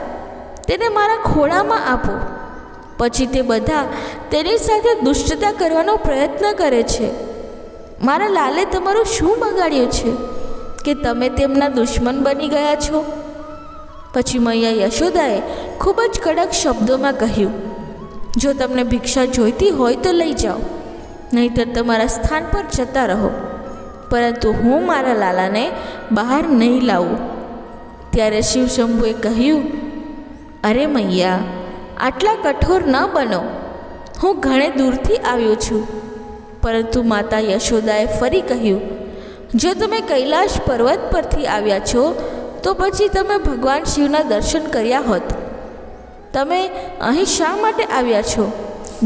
Speaker 1: તેને મારા ખોળામાં આપો. પછી તે બધા તેની સાથે દુષ્ટતા કરવાનો પ્રયત્ન કરે છે. મારા લાલે તમારું શું બગાડ્યું છે કે તમે તેમના દુશ્મન બની ગયા છો? પછી મૈયા યશોદાએ ખૂબ જ કડક શબ્દોમાં કહ્યું, જો તમને ભિક્ષા જોઈતી હોય તો લઈ જાઓ, નહીંતર તમારા સ્થાન પર જતા રહો, પરંતુ હું મારા લાલાને બહાર નહીં લાવું. ત્યારે શિવશંભુએ કહ્યું, અરે મૈયા, આટલા કઠોર ન બનો. હું ઘણે દૂરથી આવ્યો છું. પરંતુ માતા યશોદાએ ફરી કહ્યું, જો તમે કૈલાશ પર્વત પરથી આવ્યા છો તો પછી તમે ભગવાન શિવના દર્શન કર્યા હોત. તમે અહીં શા માટે આવ્યા છો?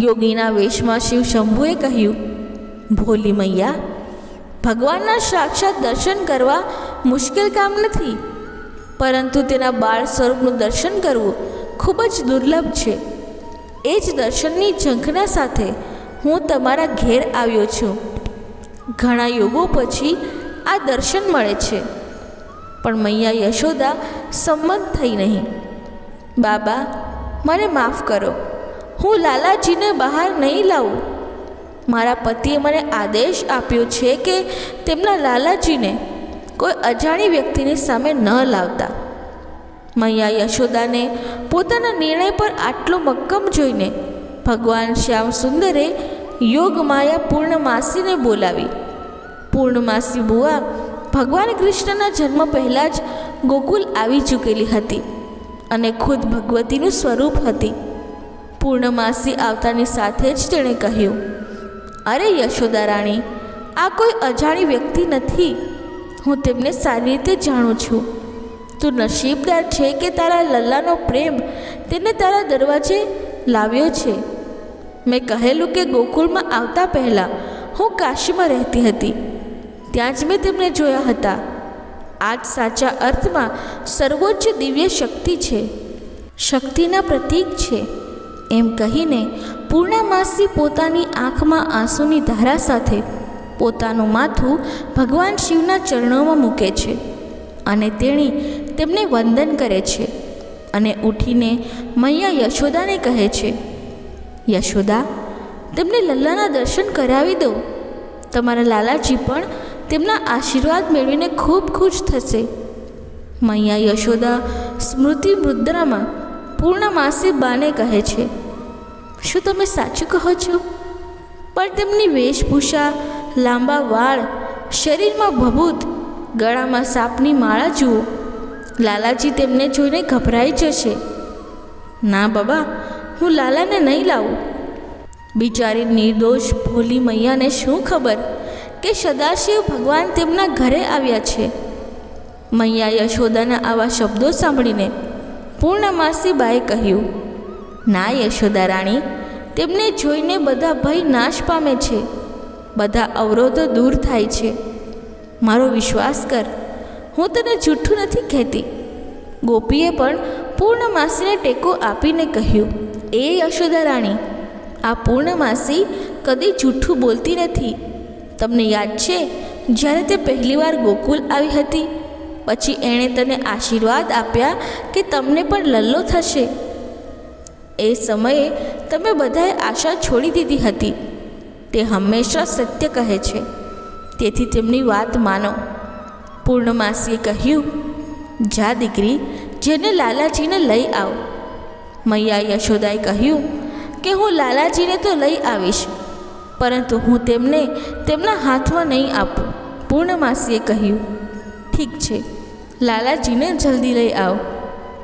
Speaker 1: યોગીના વેશમાં શિવ શંભુએ કહ્યું. ભોલી મૈયા, ભગવાનના સાક્ષાત દર્શન કરવા મુશ્કેલ કામ નથી, પરંતુ તેના બાળ સ્વરૂપનું દર્શન કરવું ખૂબ જ દુર્લભ છે. એ જ દર્શનની ઝંખના સાથે હું તમારા ઘેર આવ્યો છું. ઘણા યુગો પછી આ દર્શન મળે છે. પણ મૈયા યશોદા સંમત થઈ નહીં. બાબા, મને માફ કરો, હું લાલાજીને બહાર નહીં લાવું. મારા પતિએ મને આદેશ આપ્યો છે કે તેમના લાલાજીને કોઈ અજાણી વ્યક્તિની સામે ન લાવતા. મૈયા યશોદાને પોતાના નિર્ણય પર આટલો મક્કમ જોઈને ભગવાન શ્યામ સુંદરે યોગમાયા પૂર્ણમાસીને બોલાવી. પૂર્ણમાસી બુઆ ભગવાન કૃષ્ણના જન્મ પહેલાં જ ગોકુલ આવી ચૂકેલી હતી અને ખુદ ભગવતીનું સ્વરૂપ હતી. પૂર્ણમાસી આવતાની સાથે જ તેણે કહ્યું, અરે યશોદા રાણી, આ કોઈ અજાણી વ્યક્તિ નથી. હું તેમને સારી રીતે જાણું છું. તું નસીબદાર છે કે તારા લલ્લાનો પ્રેમ તેને તારા દરવાજે લાવ્યો છે. મેં કહેલું કે ગોકુળમાં આવતા પહેલાં હું કાશીમાં રહેતી હતી. ત્યાં જ મેં તેમને જોયા હતા. આ જ સાચા અર્થમાં સર્વોચ્ચ દિવ્ય શક્તિ છે, શક્તિના પ્રતીક છે. એમ કહીને પૂર્ણમાસી પોતાની આંખમાં આંસુની ધારા સાથે પોતાનું માથું ભગવાન શિવના ચરણોમાં મૂકે છે અને તેમને વંદન કરે છે અને ઉઠીને મૈયા યશોદાને કહે છે, યશોદા, તેમને લલ્લાના દર્શન કરાવી દો. તમારા લાલાજી પણ તેમના આશીર્વાદ મેળવીને ખૂબ ખુશ થશે. મૈયા યશોદા સ્મૃતિ મુદ્રામાં પૂર્ણમાસી બાને કહે છે, શું તમે સાચું કહો છો? પણ તેમની વેશભૂષા, લાંબા વાળ, શરીરમાં ભભૂત, ગળામાં સાપની માળા જુઓ. લાલાજી તેમને જોઈને ગભરાઈ જશે. ના બાબા, હું લાલાને નહીં લાવું. બિચારી નિર્દોષ ભોલી મૈયાને શું ખબર કે સદાશિવ ભગવાન તેમના ઘરે આવ્યા છે. મૈયા યશોદાના આવા શબ્દો સાંભળીને પૂર્ણમાસી બાએ કહ્યું, ના યશોદા રાણી, તેમને જોઈને બધા ભય નાશ પામે છે, બધા અવરોધો દૂર થાય છે. મારો વિશ્વાસ કર, હું તને જૂઠું નથી કહેતી. ગોપીએ પણ પૂર્ણમાસીને ટેકો આપીને કહ્યું, એ યશોદા રાણી, આ પૂર્ણમાસી કદી જૂઠું બોલતી નથી. તમને યાદ છે જ્યારે તે પહેલીવાર ગોકુલ આવી હતી, પછી એણે તને આશીર્વાદ આપ્યા કે તમને પણ લલ્લો થશે. એ સમયે તમે બધાએ આશા છોડી દીધી હતી. તે હંમેશા સત્ય કહે છે, તેથી તેમની વાત માનો. પૂર્ણમાસીએ કહ્યું, જા દીકરી, જેને લાલાજીને લઈ આવ. મૈયા યશોદાએ કહ્યું કે હું લાલાજીને તો લઈ આવીશ, પરંતુ હું તેમને તેમના હાથમાં નહીં આપું. પૂર્ણમાસીએ કહ્યું, ઠીક છે, લાલાજીને જલ્દી લઈ આવ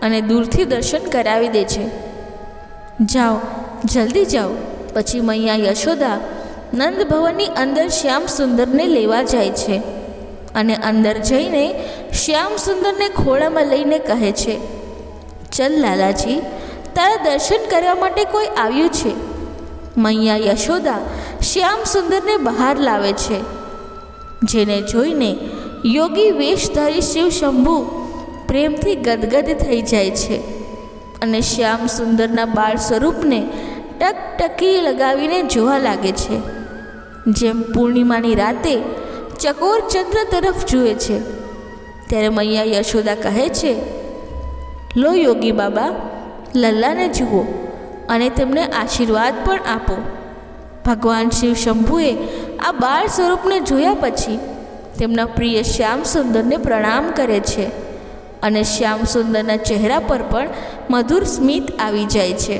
Speaker 1: અને દૂરથી દર્શન કરાવી દે છે. જાઓ, જલ્દી જાઓ. પછી મૈયા યશોદા નંદ ભવનની અંદર શ્યામ સુંદરને લેવા જાય છે અને અંદર જઈને શ્યામ સુંદરને ખોળામાં લઈને કહે છે, ચલ લાલાજી, તારા દર્શન કરવા માટે કોઈ આવ્યું છે. મૈયા યશોદા શ્યામ સુંદરને બહાર લાવે છે, જેને જોઈને યોગી વેશધારી શિવ શંભુ પ્રેમથી ગદગદ થઈ જાય છે અને શ્યામ સુંદરના બાળ સ્વરૂપને ટકટકી લગાવીને જોવા લાગે છે, જેમ પૂર્ણિમાની રાતે ચકોર ચંદ્ર તરફ જુએ છે. ત્યારે મૈયા યશોદા કહે છે, લો યોગી બાબા, લલ્લાને જુઓ અને તેમને આશીર્વાદ પણ આપો. ભગવાન શિવ શંભુએ આ બાળ સ્વરૂપને જોયા પછી તેમના પ્રિય શ્યામ સુંદરને પ્રણામ કરે છે અને શ્યામ સુંદરના ચહેરા પર પણ મધુર સ્મિત આવી જાય છે.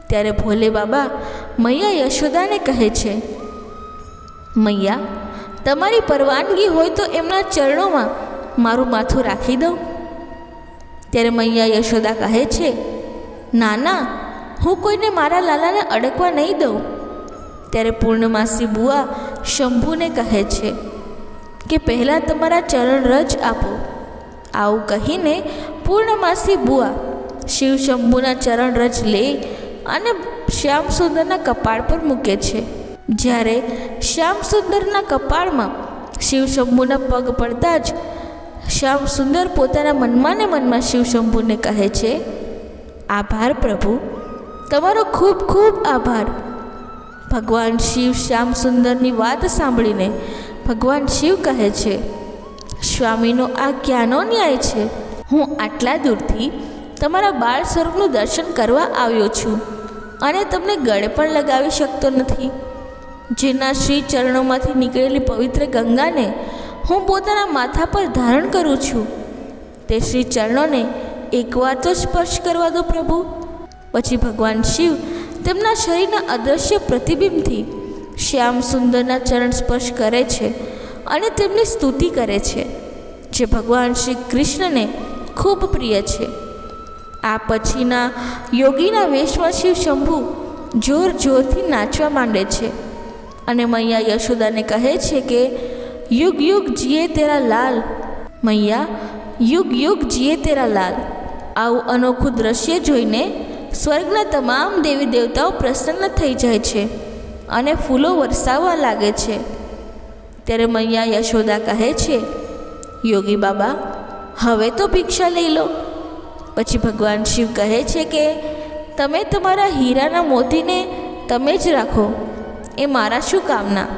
Speaker 1: ત્યારે ભોલે બાબા મૈયા યશોદાને કહે છે, મૈયા, તમારી પરવાનગી હોય તો એમના ચરણોમાં મારું માથું રાખી દઉં. ત્યારે મૈયા યશોદા કહે છે, ના ના, હું કોઈને મારા લાલાને અડકવા નહીં દઉં. ત્યારે પૂર્ણમાસી બુઆ શંભુને કહે છે કે પહેલાં તમારા ચરણ રજ આપો. આવું કહીને પૂર્ણમાસી બુઆ શિવશંભુના ચરણ રજ લે અને શ્યામસુંદરના કપાળ પર મૂકે છે. જ્યારે શ્યામસુંદરના કપાળમાં શિવશંભુના પગ પડતા જ શ્યામસુંદર પોતાના મનમાં ને મનમાં શિવશંભુને કહે છે, આભાર પ્રભુ, તમારો ખૂબ ખૂબ આભાર. ભગવાન શિવ શ્યામસુંદરની વાત સાંભળીને ભગવાન શિવ કહે છે, સ્વામીનો આ ક્યાંનો ન્યાય છે? હું આટલા દૂરથી તમારા બાળ સ્વરૂપનું દર્શન કરવા આવ્યો છું અને તમને ગળે પણ લગાવી શકતો નથી. જેના શ્રી ચરણોમાંથી નીકળેલી પવિત્ર ગંગાને હું પોતાના માથા પર ધારણ કરું છું, તે શ્રી ચરણોને એકવાર તો સ્પર્શ કરવા દો પ્રભુ. પછી ભગવાન શિવ તેમના શરીરના અદૃશ્ય પ્રતિબિંબથી શ્યામસુંદરના ચરણ સ્પર્શ કરે છે અને તેમની સ્તુતિ કરે છે, જે ભગવાન શ્રી કૃષ્ણને ખૂબ પ્રિય છે. આ પછીના યોગીના વેશમાં શિવ શંભુ જોર જોરથી નાચવા માંડે છે અને મૈયા યશોદાને કહે છે કે યુગ યુગ જીએ તેરા લાલ, મૈયા યુગ યુગ જીએ તેરા લાલ. આવું અનોખું દ્રશ્ય જોઈને સ્વર્ગના તમામ દેવી દેવતાઓ પ્રસન્ન થઈ જાય છે અને ફૂલો વરસાવવા લાગે છે. ત્યારે મૈયા યશોદા કહે છે, યોગી બાબા, હવે તો ભિક્ષા લઈ લો. પછી ભગવાન શિવ કહે છે કે તમે તમારા હીરાના મોતીને તમે જ રાખો, એ મારા શું કામના?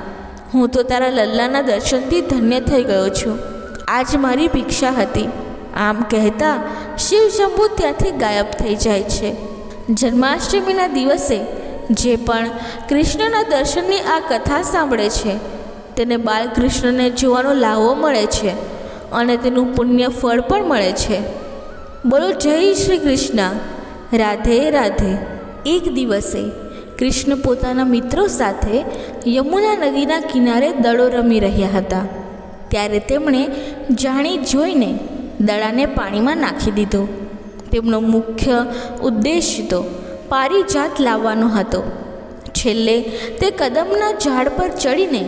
Speaker 1: હું તો તારા લલ્લાના દર્શનથી ધન્ય થઈ ગયો છું. આજ મારી ભિક્ષા હતી. આમ કહેતા શિવ શંભુ ત્યાંથી ગાયબ થઈ જાય છે. જન્માષ્ટમીના દિવસે જે પણ કૃષ્ણના દર્શનની આ કથા સાંભળે છે તેને બાલકૃષ્ણને જોવાનો લાવો મળે છે અને તેનું પુણ્ય ફળ પણ મળે છે. બોલો જય શ્રી કૃષ્ણ. રાધે રાધે. એક દિવસે કૃષ્ણ પોતાના મિત્રો સાથે યમુના નદીના કિનારે દડો રમી રહ્યા હતા. ત્યારે તેમણે જાણી જોઈને દડાને પાણીમાં નાખી દીધો. તેમનો મુખ્ય ઉદ્દેશ તો પારિજાત લાવવાનો હતો. છેલ્લે તે કદમના ઝાડ પર ચડીને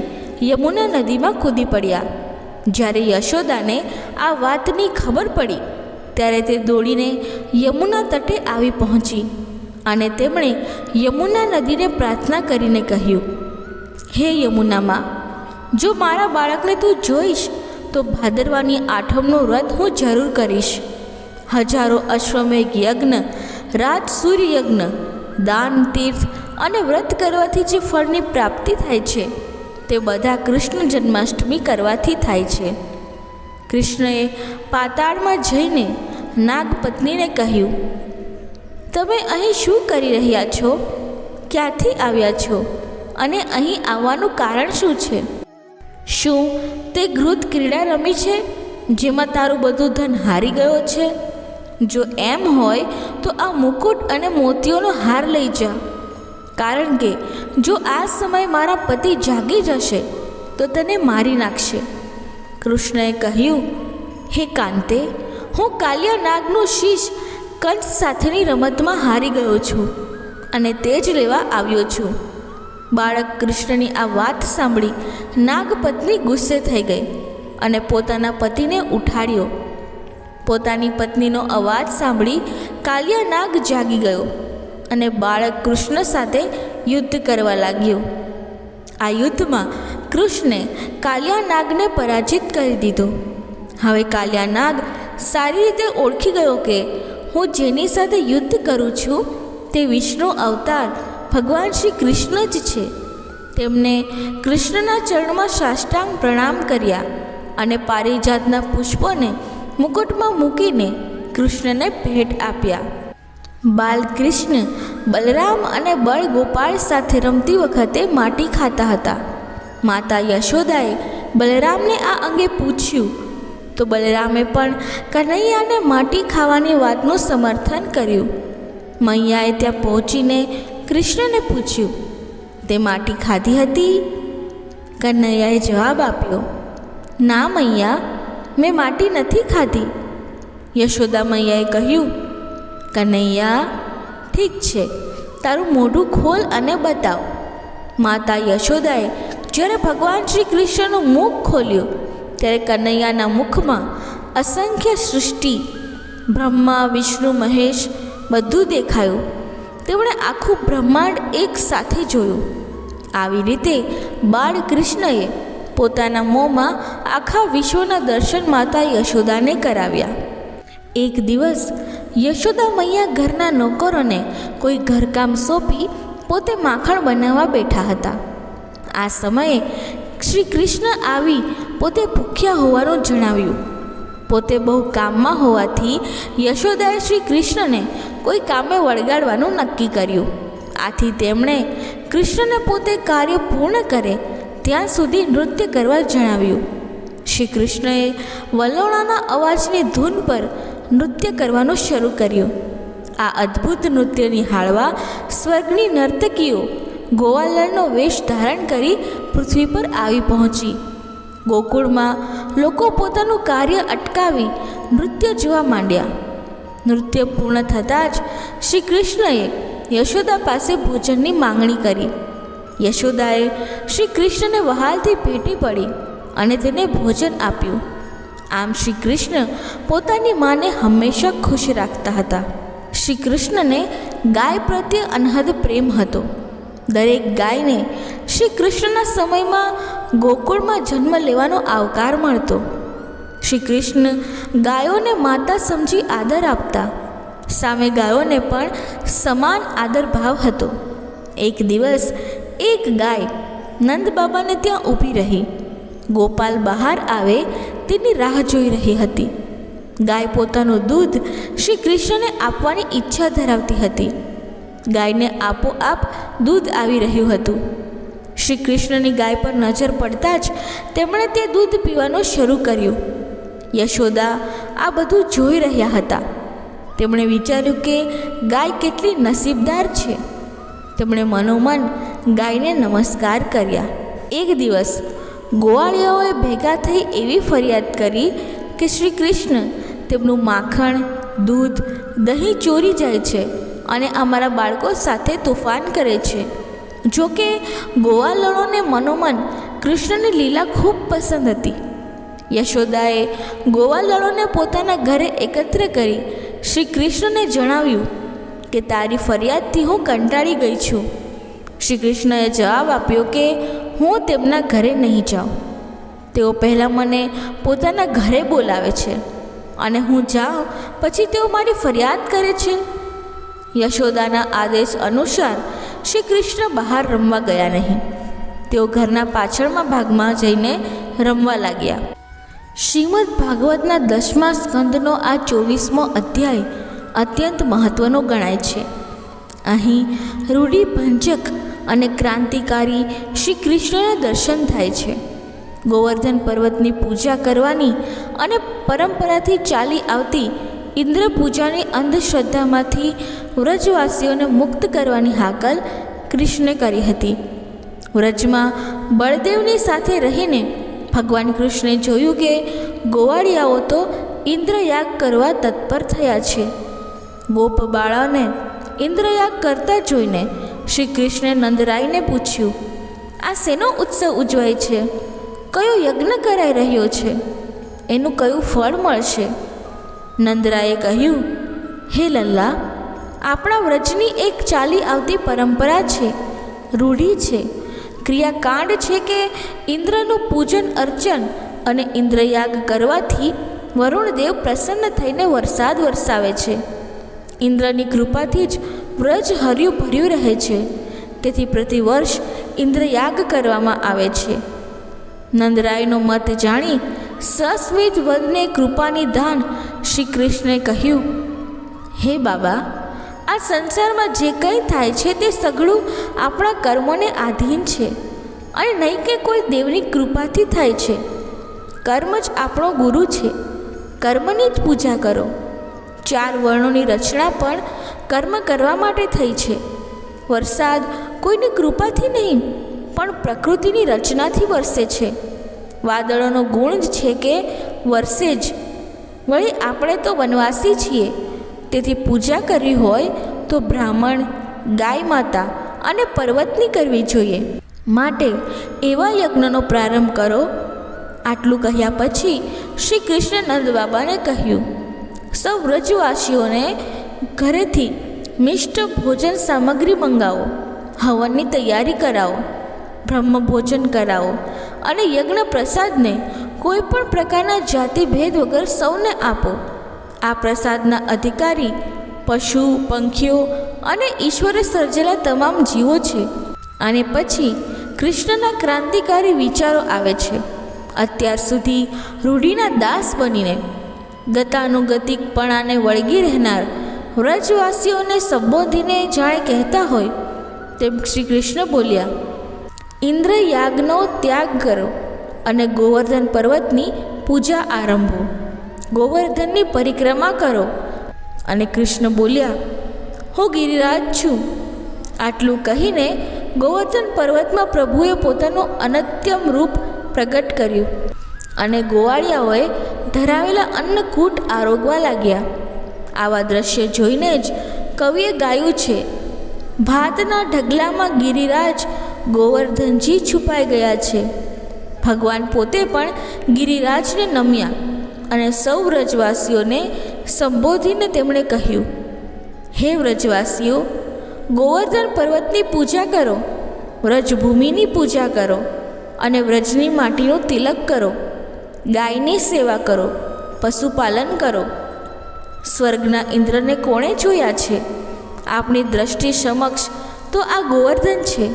Speaker 1: યમુના નદીમાં કૂદી પડ્યા. જ્યારે યશોદાને આ વાતની ખબર પડી ત્યારે તે દોડીને યમુના તટે આવી પહોંચી અને તેમણે યમુના નદીને પ્રાર્થના કરીને કહ્યું, હે યમુનામાં, જો મારા બાળકને તું જોઈશ તો ભાદરવાની આઠમનું વ્રત હું જરૂર કરીશ. હજારો અશ્વમેઘ યજ્ઞ, રાત સૂર્ય યજ્ઞ, દાન, તીર્થ અને વ્રત કરવાથી જે ફળની પ્રાપ્તિ થાય છે તે બધા કૃષ્ણ જન્માષ્ટમી કરવાથી થાય છે. કૃષ્ણએ પાતાળમાં જઈને નાગપત્નીને કહ્યું, તમે અહીં શું કરી રહ્યા છો? ક્યાંથી આવ્યા છો અને અહીં આવવાનું કારણ શું છે? શું તે ઘૃત ક્રીડા રમી છે જેમાં તારું બધું ધન હારી ગયો છે? જો એમ હોય તો આ મુકુટ અને મોતીઓનો હાર લઈ જા, કારણ કે જો આ સમય મારા પતિ જાગી જશે તો તને મારી નાખશે. કૃષ્ણએ કહ્યું, હે કાંતે, હું કાલિયા નાગનું શીશ કંસ સાથેની રમતમાં હારી ગયો છું અને તે જ લેવા આવ્યો છું. બાળક કૃષ્ણની આ વાત સાંભળી નાગપત્ની ગુસ્સે થઈ ગઈ અને પોતાના પતિને ઉઠાડ્યો. પોતાની પત્નીનો અવાજ સાંભળી કાલિયા નાગ જાગી ગયો અને બાળક કૃષ્ણ સાથે યુદ્ધ કરવા લાગ્યો. આ યુદ્ધમાં કૃષ્ણે કાલિયા નાગને પરાજિત કરી દીધો. હવે કાલિયા નાગ સારી રીતે ઓળખી ગયો કે હું જેની સાથે યુદ્ધ કરું છું તે વિષ્ણુ અવતાર ભગવાન શ્રી કૃષ્ણ જ છે. તેમને કૃષ્ણના ચરણમાં સાષ્ટાંગ પ્રણામ કર્યા અને પારિજાતના પુષ્પોને મુકુટમાં મૂકીને કૃષ્ણને ભેટ આપ્યા. બાલકૃષ્ણ બલરામ અને બળ ગોપાળ સાથે રમતી વખતે માટી ખાતા હતા. માતા યશોદાએ બલરામને આ અંગે પૂછ્યું તો બલરામે પણ કનૈયાને માટી ખાવાની વાતનું સમર્થન કર્યું. મૈયાએ ત્યાં પહોંચીને કૃષ્ણને પૂછ્યું, તે માટી ખાધી હતી? કનૈયાએ જવાબ આપ્યો, ના મૈયા, મેં માટી નથી ખાધી. યશોદા મૈયાએ કહ્યું, કનૈયા, ઠીક છે, તારું મોઢું ખોલ અને બતાવ. માતા યશોદાએ જ્યારે ભગવાન શ્રી કૃષ્ણનું મુખ ખોલ્યું ત્યારે કનૈયાના મુખમાં અસંખ્ય સૃષ્ટિ, બ્રહ્મા, વિષ્ણુ, મહેશ બધું દેખાયું. તેમણે આખું બ્રહ્માંડ એક સાથે જોયું. આવી રીતે બાળકૃષ્ણએ પોતાના મોંમાં આખા વિશ્વના દર્શન માતા યશોદાને કરાવ્યા. એક દિવસ યશોદા મૈયા ઘરના નોકરોને કોઈ ઘરકામ સોંપી પોતે માખણ બનાવવા બેઠા હતા. આ સમયે શ્રી કૃષ્ણ આવી પોતે ભૂખ્યા હોવાનું જણાવ્યું. પોતે બહુ કામમાં હોવાથી યશોદાએ શ્રી કૃષ્ણને કોઈ કામે વળગાડવાનું નક્કી કર્યું. આથી તેમણે કૃષ્ણને પોતે કાર્ય પૂર્ણ કરે ત્યાં સુધી નૃત્ય કરવા જણાવ્યું. શ્રી કૃષ્ણએ વલોણાના અવાજની ધૂન પર નૃત્ય કરવાનું શરૂ કર્યું. આ અદ્ભુત નૃત્ય નિહાળવા સ્વર્ગની નર્તકીઓ ગોવાલણનો વેશ ધારણ કરી પૃથ્વી પર આવી પહોંચી. ગોકુળમાં લોકો પોતાનું કાર્ય અટકાવી નૃત્ય જોવા માંડ્યા. નૃત્ય પૂર્ણ થતાં જ શ્રી કૃષ્ણએ યશોદા પાસે ભોજનની માંગણી કરી. યશોદાએ શ્રી કૃષ્ણને વહાલથી ભેટી પડી અને તેને ભોજન આપ્યું. આમ શ્રી કૃષ્ણ પોતાની માને હંમેશા ખુશ રાખતા હતા. શ્રી કૃષ્ણને ગાય પ્રત્યે અનહદ પ્રેમ હતો. દરેક ગાયને શ્રી કૃષ્ણના સમયમાં ગોકુળમાં જન્મ લેવાનો આવકાર મળતો. શ્રી કૃષ્ણ ગાયોને માતા સમજી આદર આપતા. સામે ગાયોને પણ સમાન આદર ભાવ હતો. એક દિવસ એક ગાય નંદ બાબાને ત્યાં ઊભી રહી. ગોપાલ બહાર આવે તેની રાહ જોઈ રહી હતી. ગાય પોતાનું દૂધ શ્રી કૃષ્ણને આપવાની ઈચ્છા ધરાવતી હતી. ગાયને આપોઆપ દૂધ આવી રહ્યું હતું. શ્રી કૃષ્ણની ગાય પર નજર પડતા જ તેમણે તે દૂધ પીવાનું શરૂ કર્યું. યશોદા આ બધું જોઈ રહ્યા હતા. તેમણે વિચાર્યું કે ગાય કેટલી નસીબદાર છે. તેમણે મનોમન ગાયને નમસ્કાર કર્યા. એક દિવસ ગોવાળિયાઓએ ભેગા થઈ એવી ફરિયાદ કરી કે શ્રી કૃષ્ણ તેમનું માખણ, દૂધ, દહીં ચોરી જાય છે અને અમારા બાળકો સાથે તોફાન કરે છે. જોકે ગોવાલણોને મનોમન કૃષ્ણની લીલા ખૂબ પસંદ હતી. યશોદાએ ગોવાલણોને પોતાના ઘરે એકત્ર કરી શ્રી કૃષ્ણને જણાવ્યું કે તારી ફરિયાદથી હું કંટાળી ગઈ છું. શ્રી કૃષ્ણએ જવાબ આપ્યો કે હું તેમના ઘરે નહીં જાઉં. તેઓ પહેલાં મને પોતાના ઘરે બોલાવે છે અને હું જાઉં પછી તેઓ મારી ફરિયાદ કરે છે. યશોદાના આદેશ અનુસાર શ્રી કૃષ્ણ બહાર રમવા ગયા નહીં. તેઓ ઘરના પાછળના ભાગમાં જઈને રમવા લાગ્યા. શ્રીમદ ભાગવતના 10મા સ્કંદનો આ 24મો અધ્યાય અત્યંત મહત્ત્વનો ગણાય છે. અહીં રૂઢિભંજક અને ક્રાંતિકારી શ્રી કૃષ્ણના દર્શન થાય છે. ગોવર્ધન પર્વતની પૂજા કરવાની અને પરંપરાથી ચાલી આવતી ઇન્દ્ર પૂજાની અંધશ્રદ્ધામાંથી વ્રજવાસીઓને મુક્ત કરવાની હાકલ કૃષ્ણે કરી હતી. વ્રજમાં બળદેવની સાથે રહીને ભગવાન કૃષ્ણે જોયું કે ગોવાળિયાઓ તો ઇન્દ્રયાગ કરવા તત્પર થયા છે. ગોપ બાળાને ઇન્દ્રયાગ કરતા જોઈને શ્રી કૃષ્ણે નંદરાયને પૂછ્યું, આ શેનો ઉત્સવ ઉજવાય છે? કયો યજ્ઞ કરાઈ રહ્યો છે? એનું કયું ફળ મળશે? નંદરાયે કહ્યું, હે લલ્લા, આપણા વ્રજની એક ચાલી આવતી પરંપરા છે, રૂઢિ છે, ક્રિયાકાંડ છે કે ઇન્દ્રનું પૂજન અર્ચન અને ઇન્દ્રયાગ કરવાથી વરુણદેવ પ્રસન્ન થઈને વરસાદ વરસાવે છે. ઇન્દ્રની કૃપાથી જ વ્રજ હર્યું ભર્યું રહે છે. તેથી પ્રતિવર્ષ ઇન્દ્રયાગ કરવામાં આવે છે. નંદરાયનો મત જાણી સસ્મિત વદને કૃપાની દાન શ્રી કૃષ્ણે કહ્યું, હે બાબા, આ સંસારમાં જે કંઈ થાય છે તે સઘળું આપણા કર્મોને આધીન છે અને નહીં કે કોઈ દેવની કૃપાથી થાય છે. કર્મ જ આપણો ગુરુ છે. કર્મની જ પૂજા કરો. 4 વર્ણોની રચના પણ કર્મ કરવા માટે થઈ છે. વરસાદ કોઈની કૃપાથી નહીં પણ પ્રકૃતિની રચનાથી વરસે છે. વાદળોનો ગુણ જ છે કે વરસે જ. વળી આપણે તો વનવાસી છીએ, તેથી પૂજા કરવી હોય તો બ્રાહ્મણ, ગાય માતા અને પર્વતની કરવી જોઈએ. માટે એવા યજ્ઞનો પ્રારંભ કરો. આટલું કહ્યા પછી શ્રી કૃષ્ણ નંદ બાબાને કહ્યું, સૌ વ્રજવાસીઓને ઘરેથી મિષ્ટ ભોજન સામગ્રી મંગાવો, હવનની તૈયારી કરાવો, બ્રહ્મ ભોજન કરાવો અને યજ્ઞ પ્રસાદને કોઈ પણ પ્રકારના જાતિભેદ વગર સૌને આપો. આ પ્રસાદના અધિકારી પશુ, પંખીઓ અને ઈશ્વરે સર્જેલા તમામ જીવો છે. અને પછી કૃષ્ણના ક્રાંતિકારી વિચારો આવે છે. અત્યાર સુધી રૂઢિના દાસ બનીને ગતાનુગતિકપણાને વળગી રહેનાર વ્રજવાસીઓને સંબોધીને જાણે કહેતા હોય તેમ શ્રી કૃષ્ણ બોલ્યા, ઇન્દ્ર યાગનો ત્યાગ કરો અને ગોવર્ધન પર્વતની પૂજા આરંભો. ગોવર્ધનની પરિક્રમા કરો. અને કૃષ્ણ બોલ્યા, હું ગિરિરાજ છું. આટલું કહીને ગોવર્ધન પર્વતમાં પ્રભુએ પોતાનું અનત્યમ રૂપ પ્રગટ કર્યું અને ગોવાળિયાઓએ ધરાવેલા અન્નકૂટ આરોગવા લાગ્યા. આવા દ્રશ્ય જોઈને જ કવિએ ગાયું છે, ભાતના ઢગલામાં ગિરિરાજ ગોવર્ધનજી છુપાઈ ગયા છે. ભગવાન પોતે પણ ગિરિરાજને નમ્યા અને સૌ વ્રજવાસીઓને સંબોધીને તેમણે કહ્યું, હે વ્રજવાસીઓ, ગોવર્ધન પર્વતની પૂજા કરો, વ્રજભૂમિની પૂજા કરો અને વ્રજની માટીનું તિલક કરો. ગાયની સેવા કરો, પશુપાલન કરો. સ્વર્ગના ઇન્દ્રને કોણે જોયા છે? આપણી દ્રષ્ટિ સમક્ષ તો આ ગોવર્ધન છે.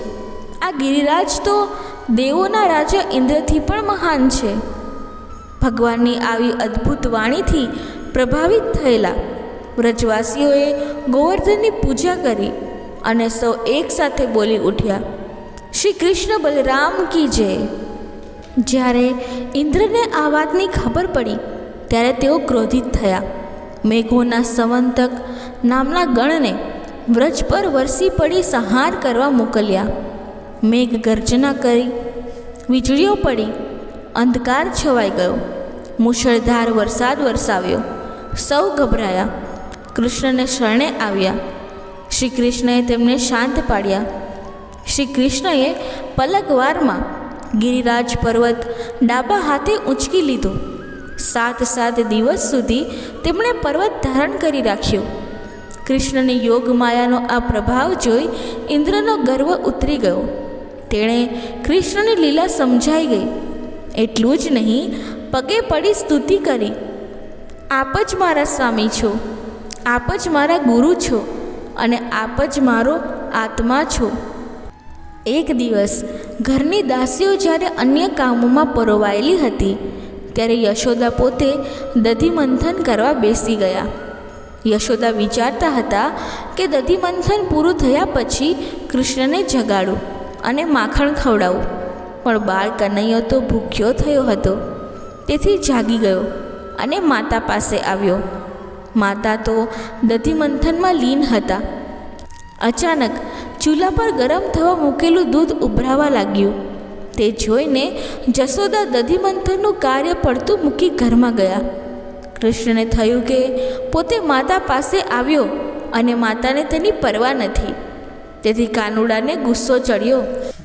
Speaker 1: આ ગિરિરાજ તો દેવોના રાજા ઇન્દ્રથી પણ મહાન છે. ભગવાનની આવી અદ્ભુત વાણીથી પ્રભાવિત થયેલા વ્રજવાસીઓએ ગોવર્ધનની પૂજા કરી અને સૌ એક સાથે બોલી ઉઠ્યા, શ્રી કૃષ્ણ બલરામ કી જય. જ્યારે ઇન્દ્રને આ વાતની ખબર પડી ત્યારે તેઓ ક્રોધિત થયા. મેઘોના સંવંતક નામના ગણને વ્રજ પર વરસી પડી સંહાર કરવા મોકલ્યા. મેઘ ગર્જના કરી, વીજળીઓ પડી, અંધકાર છવાઈ ગયો, મુશળધાર વરસાદ વરસાવ્યો. સૌ ગભરાયા, કૃષ્ણને શરણે આવ્યા. શ્રી કૃષ્ણએ તેમને શાંત પાડ્યા. શ્રી કૃષ્ણએ પલકવારમાં ગિરિરાજ પર્વત ડાબા હાથે ઊંચકી લીધો. 7 દિવસ સુધી તેમણે પર્વત ધારણ કરી રાખ્યો. કૃષ્ણની યોગ માયાનો આ પ્રભાવ જોઈ ઇન્દ્રનો ગર્વ ઉતરી ગયો. તેણે કૃષ્ણની લીલા સમજાઈ ગઈ. એટલું જ નહીં, પગે પડી સ્તુતિ કરી, આપ જ મારા સ્વામી છો, આપ જ મારા ગુરુ છો અને આપ જ મારો આત્મા છો. એક દિવસ ઘરની દાસીઓ જ્યારે અન્ય કામોમાં પરોવાયેલી હતી ત્યારે યશોદા પોતે દધીમંથન કરવા બેસી ગયા. યશોદા વિચારતા હતા કે દધીમંથન પૂરું થયા પછી કૃષ્ણને જગાડું અને માખણ ખવડાવું, પણ બાળ કનૈયો તો ભૂખ્યો થયો હતો. તેથી જાગી ગયો અને માતા પાસે આવ્યો. માતા તો દધીમંથનમાં લીન હતા. અચાનક ચૂલા પર ગરમ થવા મૂકેલું દૂધ ઉભરાવા લાગ્યું. તે જોઈને જશોદા દધીમંથનનું કાર્ય પડતું મૂકી ઘરમાં ગયા. કૃષ્ણને થયું કે પોતે માતા પાસે આવ્યો અને માતાને તેની પરવા નથી. તેથી કાનુડાને ગુસ્સો ચડ્યો.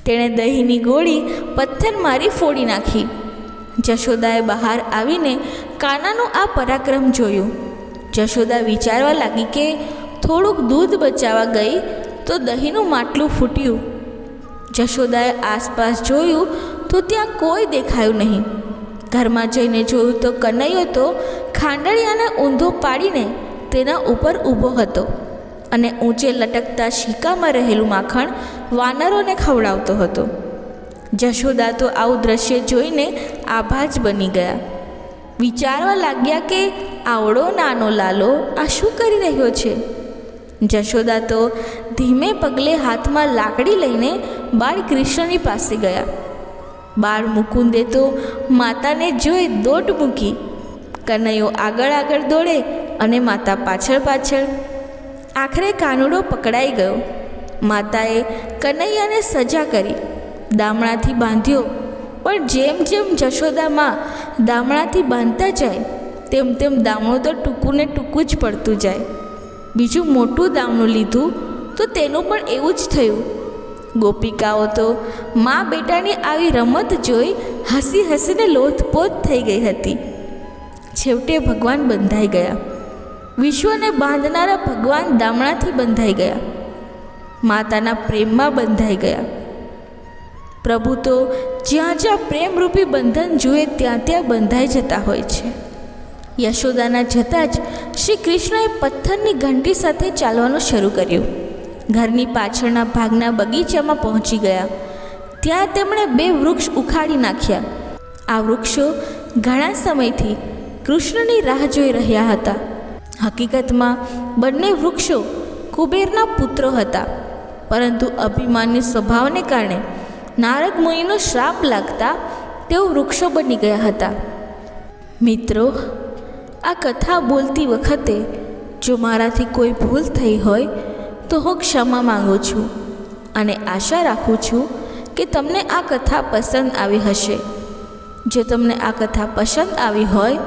Speaker 1: તેણે દહીંની ગોળી પથ્થર મારી ફોડી નાખી. જશોદાએ બહાર આવીને કાનાનું આ પરાક્રમ જોયું. જશોદા વિચારવા લાગી કે થોડુંક દૂધ બચાવવા ગઈ તો દહીંનું માટલું ફૂટ્યું. જશોદાએ આસપાસ જોયું તો ત્યાં કોઈ દેખાયું નહીં. ઘરમાં જઈને જોયું તો કનૈયો તો ખાંડળિયાને ઊંધો પાડીને તેના ઉપર ઊભો હતો અને ઊંચે લટકતા શીકામાં રહેલું માખણ વાનરોને ખવડાવતો હતો. જશોદા તો આવું દ્રશ્ય જોઈને આભા જ બની ગયા. વિચારવા લાગ્યા કે આવડો નાનો લાલો આ શું કરી રહ્યો છે. જશોદા તો ધીમે પગલે હાથમાં લાકડી લઈને બાળ કૃષ્ણની પાસે ગયા. બાળ મુકુંદે તો માતાને જોઈ દોટ મૂકી. કનૈયો આગળ આગળ દોડે અને માતા પાછળ પાછળ. આખરે કાનુડો પકડાઈ ગયો. માતાએ કનૈયાને સજા કરી, દામણાથી બાંધ્યો. પણ જેમ જેમ જશોદામાં દામણાથી બાંધતા જાય તેમ તેમ દામણું તો ટૂંકું ને ટૂંકું જ પડતું જાય. બીજું મોટું દામણું લીધું તો તેનું પણ એવું જ થયું. ગોપિકાઓ તો મા બેટાની આવી રમત જોઈ હસી હસીને લોથપોથ થઈ ગઈ હતી. છેવટે ભગવાન બંધાઈ ગયા. વિશ્વને બાંધનારા ભગવાન દામણાથી બંધાઈ ગયા, માતાના પ્રેમમાં બંધાઈ ગયા. પ્રભુ તો જ્યાં જ્યાં પ્રેમરૂપી બંધન જુએ ત્યાં ત્યાં બંધાઈ જતા હોય છે. યશોદાના જતાં જ શ્રી કૃષ્ણએ પથ્થરની ઘંટી સાથે ચાલવાનું શરૂ કર્યું. ઘરની પાછળના ભાગના બગીચામાં પહોંચી ગયા. ત્યાં તેમણે 2 વૃક્ષ ઉખાડી નાખ્યા. આ વૃક્ષો ઘણા સમયથી કૃષ્ણની રાહ જોઈ રહ્યા હતા. હકીકતમાં બંને વૃક્ષો કુબેરના પુત્રો હતા, પરંતુ અભિમાનની સ્વભાવને કારણે નારદ મુનિનો શ્રાપ લાગતા તેઓ વૃક્ષો બની ગયા હતા. મિત્રો, આ કથા બોલતી વખતે જો મારાથી કોઈ ભૂલ થઈ હોય તો હું ક્ષમા માંગુ છું અને આશા રાખું છું કે તમને આ કથા પસંદ આવી હશે. જો તમને આ કથા પસંદ આવી હોય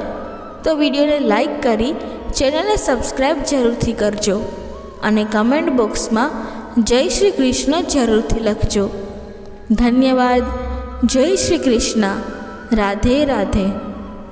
Speaker 1: તો વિડીયોને લાઈક કરી ચેનલને સબસ્ક્રાઈબ જરૂરથી કરજો અને કમેન્ટ બોક્સમાં જય શ્રી કૃષ્ણ જરૂરથી લખજો. ધન્યવાદ. જય શ્રી કૃષ્ણ. રાધે રાધે.